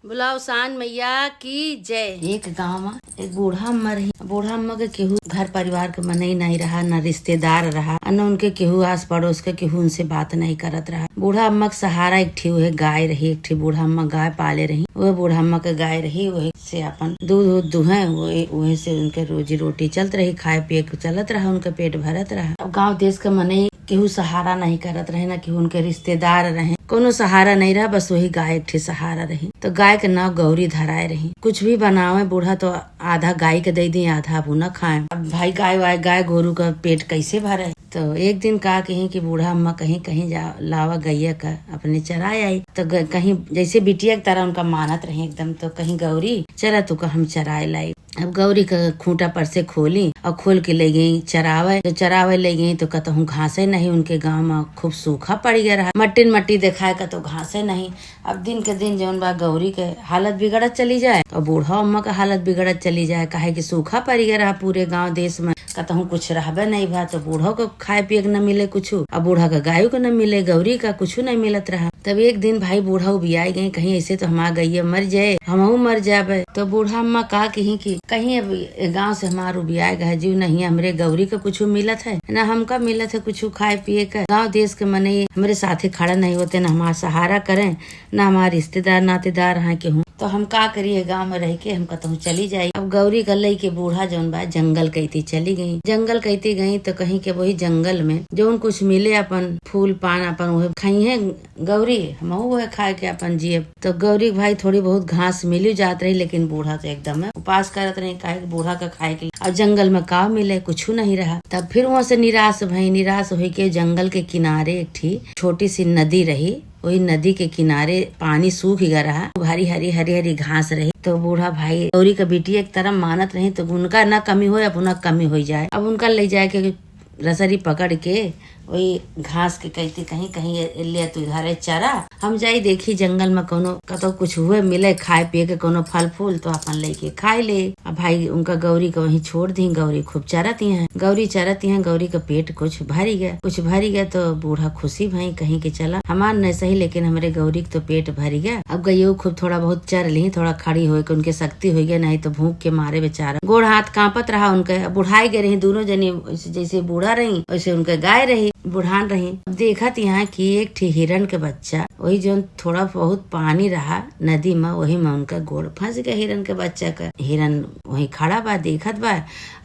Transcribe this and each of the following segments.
बुलाओ सान मैया की जय। एक गांव में एक बूढ़ा अम्मा रही। बूढ़ा अम्मा के केहू घर परिवार के मनई नहीं रहा, न रिश्तेदार रहा, न उनके केहू आस पड़ोस के केहू उनसे बात नहीं करत रहा। बूढ़ा अम्मा के सहारा एक ठी वह गाय रही। एक ठी बूढ़ा अम्मा गाय पाले रही। वह बूढ़ा अम्मा के गाय रही, वही से अपन दूध दुहे, वही से उनके रोजी रोटी चलत रही, खाए पिए के चलत रहा, उनके पेट भरत रहा। अब गाँव देश के मनई केहू सहारा नहीं करत रहे, न केहू उनके रिश्तेदार रहे, कोनो सहारा नहीं रहा, बस वही गाय एक ठे सहारा रही। तो गाय के नाव गौरी धराए रही। कुछ भी बनावे बूढ़ा तो आधा गाय के दे दी, आधा अपना खाए। अब भाई गाय गोरू का पेट कैसे भरे। तो एक दिन का कहीं कि बूढ़ा अम्मा कहीं कहीं जा लावा गैया का अपने चराए आई। तो कहीं जैसे बिटिया की तरह उनका मानत रही एकदम। तो कहीं गौरी चला तू का हम चराए लाई। अब गौरी का खूंटा पर से खोली और खोल के ले गई चरावे। तो चरावे ले गई तो कहता घासे नहीं, उनके गांव में खूब सूखा पड़ गया रहा, मट्टी दिखाए का तो घासे नहीं। अब दिन के दिन जौन बा गौरी के हालत बिगड़त चली जाए और बूढ़ा अम्मा का हालत बिगड़त चली जाए, काहे कि सूखा पड़ गया रहा पूरे गांव देश में। कहता कुछ रहबे नहीं भा, तो बूढ़ा को खाए पिए के न मिले कुछ, और बूढ़ा का गायों को न मिले, गौरी का कुछ नहीं मिलत रहा। तब एक दिन भाई बूढ़ा बियाई गई, कहीं ऐसे तो हमारा गैया मर जाए, हमहू मर जाबे। तो बूढ़ा अम्मा कहा कि कहीं अब गांव से हमारा बियाए गए जीव नहीं, हमरे गौरी का कुछ मिलत है न हमका मिलत है कुछ खाए पिए का। गांव देश के मने हमरे साथे खड़ा नहीं होते, न हमारा सहारा करें, न हमारे रिश्तेदार नातेदार हैं केहू। तो हम का करिए गांव में रह के, हम कहता चली जाये। अब गौरी गलई के बूढ़ा जौन बा जंगल कहती चली गई। जंगल कहती गई तो कहीं के वही जंगल में जो कुछ मिले अपन फूल पान अपन वह खाई है गौरी, हम वह खाए के अपन जिये। तो गौरी भाई थोड़ी बहुत घास मिली जात रही, लेकिन बूढ़ा तो एकदम उपास करत रही, काहे बूढ़ा का खाए के। और जंगल में का मिले कुछ नहीं रहा। तब फिर वहाँ से निराश भई, निराश हो के जंगल के किनारे एक थी छोटी सी नदी रही। वही नदी के किनारे पानी सूख गया रहा, हरी हरी घास रही। तो बूढ़ा भाई गौरी का बिटिया एक तरह मानत रही, तो उनका ना कमी हो अपना कमी हो जाए। अब उनका ले जाए के रसरी पकड़ के वही घास के कहती कहीं कहीं ले तू इधर चरा, हम जाई देखी जंगल में कोनो कतो कुछ हुए मिले खाए पिए के कोनो फल फूल, तो अपन लेके खाए ले। अब भाई उनका गौरी को वहीं छोड़ दी। गौरी खूब चरती हैं, गौरी का पेट कुछ भरी गया। तो बूढ़ा खुशी भाई कहीं के चला हमार न सही, लेकिन हमारे गौरी तो पेट भरी गया। अब गई खूब थोड़ा बहुत चर ली, थोड़ा खड़ी हो के उनके शक्ति हो गया, नहीं तो भूख के मारे बेचारा गोड़ हाथ कांपत रहा उनके। बुढ़ाई गए रही दोनों जनी, जैसे बूढ़ा रही वैसे उनके गाय रही, बुढ़ान रही। देखत यहाँ की एक ठी हिरण के बच्चा, वही जो थोड़ा बहुत पानी रहा नदी में, वही में उनका गोड़ फंस गया हिरण के बच्चा का। हिरण वही खड़ा बा देखत बा,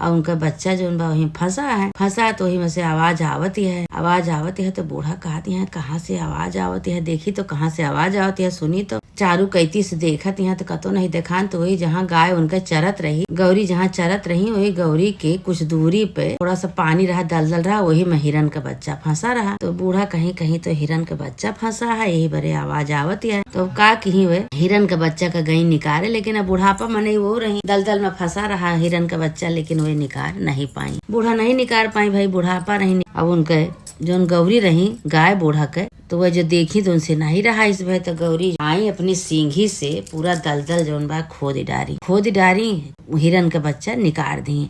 और उनका बच्चा जो बा वही फंसा। तो वही में से आवाज आवती है। तो बूढ़ा कहती है कहाँ से आवाज आवती है, देखी तो कहाँ से आवाज आवती है, सुनी तो चारू कैती से देखत यहाँ तो कतो नहीं देखान। तो वही जहाँ गाय उनका चरत रही, गौरी जहाँ चरत रही, वही गौरी के कुछ दूरी पे थोड़ा सा पानी रहा, दलदल रहा, वही में हिरण का बच्चा फंसा रहा। तो बूढ़ा कहीं तो हिरण का बच्चा फंसा है, यही बड़े आवाज आवती है। तो का कहीं वे हिरण का बच्चा का गई निकाले, लेकिन अब बुढ़ापा मने वो रही दलदल में फंसा रहा हिरण का बच्चा, लेकिन वे निकाल नहीं पाई, बूढ़ा नहीं निकाल पाई भाई, बुढ़ापा नहीं। अब उनके जो गौरी रही गाय बूढ़ा के, तो वह जो देखी तो उनसे नहीं रहा इस भय। तो गौरी आई अपनी सींघी से पूरा दलदल जो बा खोद डारी हिरण का बच्चा निकाल दी।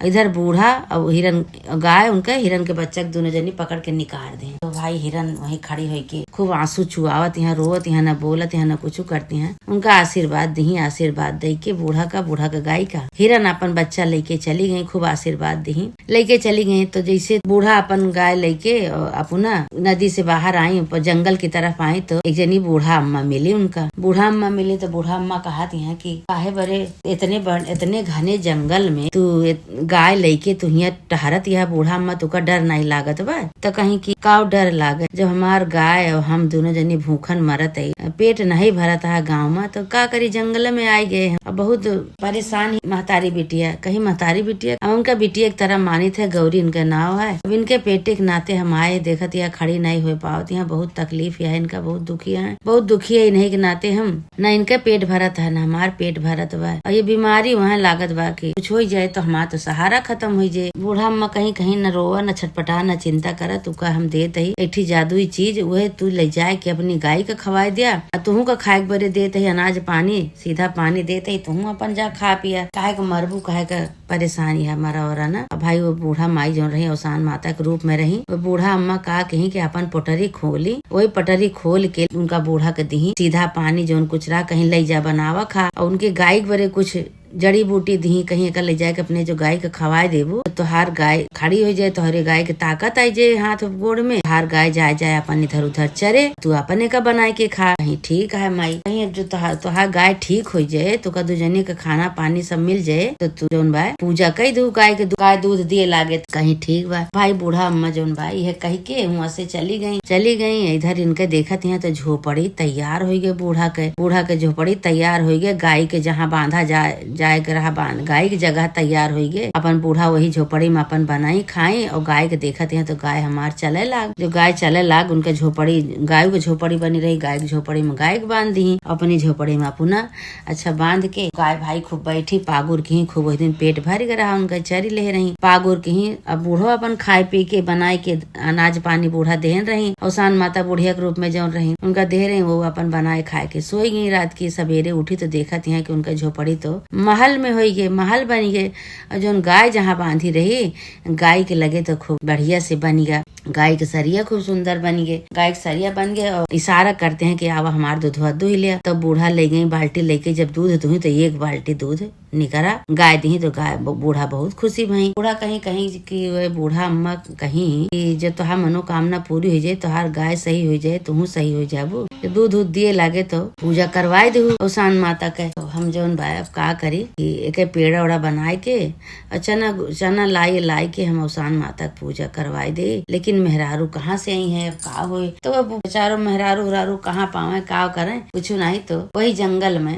इधर बूढ़ा और हिरण गाय उनका हिरण के बच्चा दोनों जनी पकड़ के निकाल दी। तो भाई हिरण वही खड़ी हुई के खूब आंसू चुआवत, यहाँ रोवत, यहाँ न बोलत, यहाँ न कुछ करती हैं। उनका आशीर्वाद दे के बूढ़ा का गाय का हिरण अपन बच्चा लेके चली गई, खूब आशीर्वाद दी लेके चली गई। तो जैसे बूढ़ा अपन गाय लेके अपना नदी से बाहर आई, जंगल की तरफ आई, तो एक जनी बूढ़ा अम्मा मिली। बूढ़ा अम्मा मिली तो बूढ़ा अम्मा कहती हैं कि काहे बरे इतने घने जंगल में तू गाय लेके तू यहाँ टहरत, यह बूढ़ा अम्मा तुका डर नहीं लागत बा। तो कहीं की काव डर लागत, जब हमार गाय और हम दोनों जनी भूखन मरत है, पेट नहीं भरत है गाँव में, तो का करी जंगल में आई गए हैं। अब बहुत परेशान महतारी बिटिया, कहीं महतारी बिटिया उनका बिटिया एक तरह मानित है, गौरी इनका नाव है। अब इनके पेटे के नाते हम आए, देखत यहाँ खड़ी नहीं हो पावत, यहाँ बहुत तकलीफ है इनका, बहुत दुखी है इन्हीं के नाते हम न इनका पेट भरत है न हमार पेट भरत बा। और ये बीमारी वहाँ लागत बा कि कुछ हो जाए तो हमारा तो सहारा खत्म हो जाए। बूढ़ा अम्मा कहीं न रोवा, न छटपटा, न चिंता कर, तुका हम देत ही एक जादुई चीज, वह तू ले जाए के अपनी गाय का खवाए दिया, तुहू का खाए बरे देते ही अनाज पानी, सीधा पानी देते ही तुहू अपन जा खा पिया, काहे का मरबू, काहे का परेशानी है मरा और ना। भाई वो बूढ़ा माई जो रही अवसान माता के रूप में रही, वो बूढ़ा अम्मा का कहीं कि अपन पटरी खोली, वही पटरी खोल के उनका बूढ़ा के दी सीधा पानी जो कुचरा कहीं ले जा बनावा खा, और उनके गाय बरे कुछ जड़ी बूटी दी कहीं एक ले जाए के अपने जो गाय के खवाए देबो तो तोहार गाय खड़ी हो जाए, तोहरे गाय के ताकत आई जाए हाथ गोड़ में, तोहार गाय जाए जाए अपन इधर उधर चरे, तू अपने का बनाए के खा। कहीं ठीक है माई, कहीं जो तोहार गाय ठीक हो जाए तो का दूजने का खाना पानी सब मिल जाए तो तू जोन बा पूजा कई दू गाय के, गाय दूध दिए लागे कहीं ठीक बा। भाई बूढ़ा अम्मा जोन बा यह कही के वहाँ से चली गई। इधर इनके देखत यहाँ तो झोपड़ी तैयार हो गए, बूढ़ा के झोपड़ी तैयार हो गए, गाय के जहाँ बांधा जाए के रहा गाय की जगह तैयार हो गए। अपन बूढ़ा वही झोपड़ी में अपन बनाई खाई और गाय के देखते हैं तो गाय हमार चले लाग, जो गाय चले लाग उनके झोपड़ी गाय की झोपड़ी बनी रही, गाय की झोपड़ी में गाय के बांध दी, अपनी झोपड़ी में अपना अच्छा बांध के गाय भाई खूब बैठी पागुर की खूब उस दिन पेट भर के रहा, उनका चरी ले रही पागुर की। अब बूढ़ो अपन खाए पी के बनाए के अनाज पानी बूढ़ा देहन रही, अवसान माता बुढ़िया के रूप में जौन रही उनका दे रही, वो अपन बनाए खाए के सोई गई। रात की सवेरे उठी तो देखत यहाँ कि उनका झोपड़ी तो महल में हो गए, महल बन गए, और जो गाय जहाँ बांधी रही गाय के लगे तो खूब बढ़िया से बन गया, गाय के सरिया खूब सुंदर बन गए, गाय के सरिया बन गए और इशारा करते हैं कि अब हमार दूधवा दुह लिया। तब बूढ़ा ले गई बाल्टी लेके, जब दूध दुही तो एक बाल्टी दूध निकरा गाय दी तो गाय बूढ़ा बहुत खुशी भई। बूढ़ा कहीं कि वे बूढ़ा अम्मा कहीं कि जो तुहार मनोकामना पूरी हो जाए, तुहार गाय सही हो जाए, तुहू सही हो जाबू, दूध दिए लागे तो पूजा करवाए दू अवसान माता के। तो हम जौन बा अब का करी कि एक पेड़ा उड़ा बनाए के और चना लाई के हम अवसान माता की पूजा करवाए दे। लेकिन मेहरारू कहाँ से आई है, अब का होए, तो अब बेचारो मेहरारू उरारू कहाँ पावे, का करें कुछ नहीं। तो वही जंगल में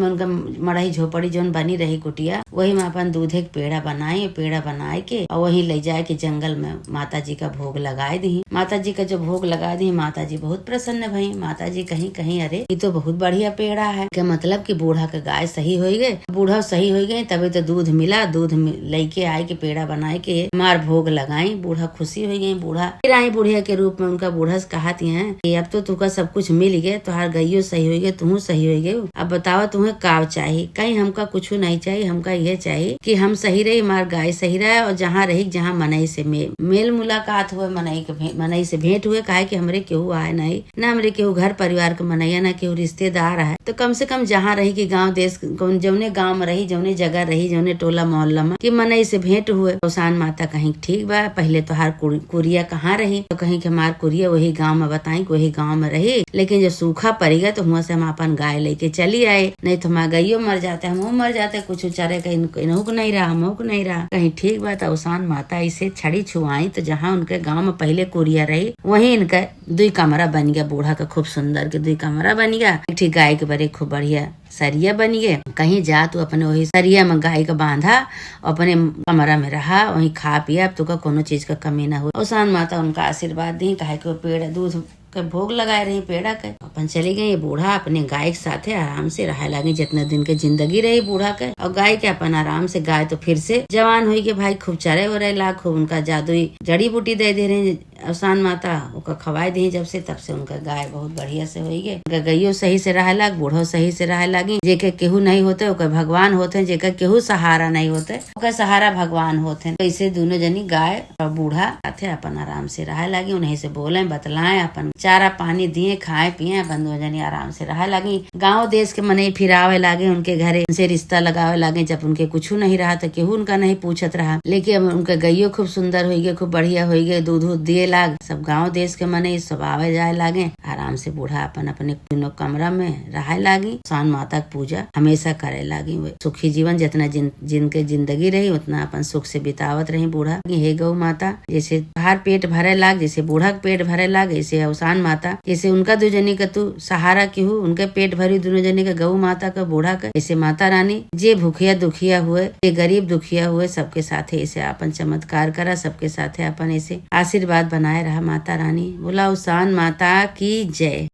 उनका मड़ई झोपड़ी जौन बनी रही कुटिया, वही में अपन दूधे के पेड़ा बनाए के और वही ले जाए के जंगल में माता जी का भोग लगाए दी। माता जी का जो भोग लगा दी माता जी बहुत प्रसन्न भई। माता जी कहीं अरे ये तो बहुत बढ़िया पेड़ा है, क्या मतलब कि बूढ़ा के गाय सही हो गए, बूढ़ा सही हो गए तभी तो दूध मिला, दूध लेके आए के पेड़ा बनाए के मार भोग लगाई, बूढ़ा खुशी हो गई। बूढ़ा फिर आई बुढ़िया के रूप में उनका बूढ़ा से कहती है कि अब तो तुका सब कुछ मिल गया, तुहार गईयो सही हो गए, तुहू सही हो गए, अब बतावा तुम्हें का चाहिए। कहीं हमका कुछ नहीं चाहिए, हमका यह चाहिए कि हम सही रहे, हमार गाय सही रहे और जहाँ रही जहाँ मनई से मेल मुलाकात हुए, मनई से भेंट हुए। काहे कि हमरे केहू आए नहीं, न हमरे केहू घर परिवार के मनैया, न केहू रिश्तेदार है, तो कम से कम जहाँ रही कि गाँव देश जौने गाँव में रही, जौने जगह रही, जौने टोला मोहल्ला में कि मनई से भेंट हुए। अवसान माता कहीं ठीक बा, पहले तो हर कुरिया कहाँ रही, तो कहीं कि हमार कुरिया वही गाँव में बताई कि वही गाँव में रही, लेकिन जब सूखा पड़ेगा तो वहाँ से हम अपन गाय लेके चली आए, नहीं तो हमारा गईयो मर जाते, हम मर जाते, कुछ चरे कहीं नहीं रहा, हमको नहीं रहा, कहीं ठीक बात। अवसान माता इसे छड़ी छुआई तो जहाँ उनके गांव में पहले कुरिया रही वहीं इनका 2 कमरा बन गया, बूढ़ा का खूब सुंदर के 2 कमरा बन गया, ठीक गाय के बड़े खूब बढ़िया सरिया बन गए। कहीं जा तू अपने वही सरिया में गाय का बांधा, अपने कमरा में रहा, वहीं खा पिया, अब तो का कोनो चीज का कमी ना हो। अवसान माता उनका आशीर्वाद दी, कहे कि वो पेड़ दूध के भोग लगाए रही पेड़ा के, अपन चली गई। बूढ़ा अपने गाय के साथे आराम से रह लगी, जितने दिन के जिंदगी रही बूढ़ा के, और गाय के अपन आराम से, गाय तो फिर से जवान हुई के भाई खूब चरे हो रहे ला, खूब उनका जादुई जड़ी बूटी दे रहे अवसान माता, उनका खवाए दी जब से, तब से उनका गाय बहुत बढ़िया से हो गए। उनका गईयो सही से रह लाग, बूढ़ो सही से रह लगी। जेके केहू नहीं होते ओकर भगवान होते, जेका केहू सहारा नहीं होते ओकर सहारा भगवान होते। तो इसे दोनों जनी गाय और बूढ़ा साथे अपन आराम से रह लगी, उन्हीं से बोले बतलाए, अपन चारा पानी दिए, खाए पिए, अपन दोनों जनी आराम से रह लगी। गाँव देश के मने फिर आवे लागे, उनके घरे उनसे रिश्ता लगावे लागे। जब उनके कुछ नहीं रहा तो केहू उनका नहीं पूछत रहा, लेकिन उनके गईयो खूब सुंदर हो गए, खूब बढ़िया हो गए, दूध दिए लाग। सब गांव देश के मने सब आवे जाए लागे, आराम से बूढ़ा अपन अपने कमरा में रहे लागी, अवसान माता की पूजा हमेशा करे लागी। वे सुखी जीवन जितना जिनके जिंदगी रही उतना अपन सुख से बितावत रही। बूढ़ा हे गौ माता जैसे बाहर पेट भरे लाग, जैसे बूढ़ा के पेट भरे लाग, ऐसे अवसान माता जैसे उनका 2 जनी का तू सहारा केहू, उनके पेट भरी दोनों जनी का, गौ माता का बूढ़ा का, ऐसे माता रानी जे भूखिया दुखिया हुए, जे गरीब दुखिया हुए, सबके साथे ऐसे अपन चमत्कार करा, सबके साथे अपन ऐसे आशीर्वाद बनाए रहा। माता रानी बोला अवसान माता की जय।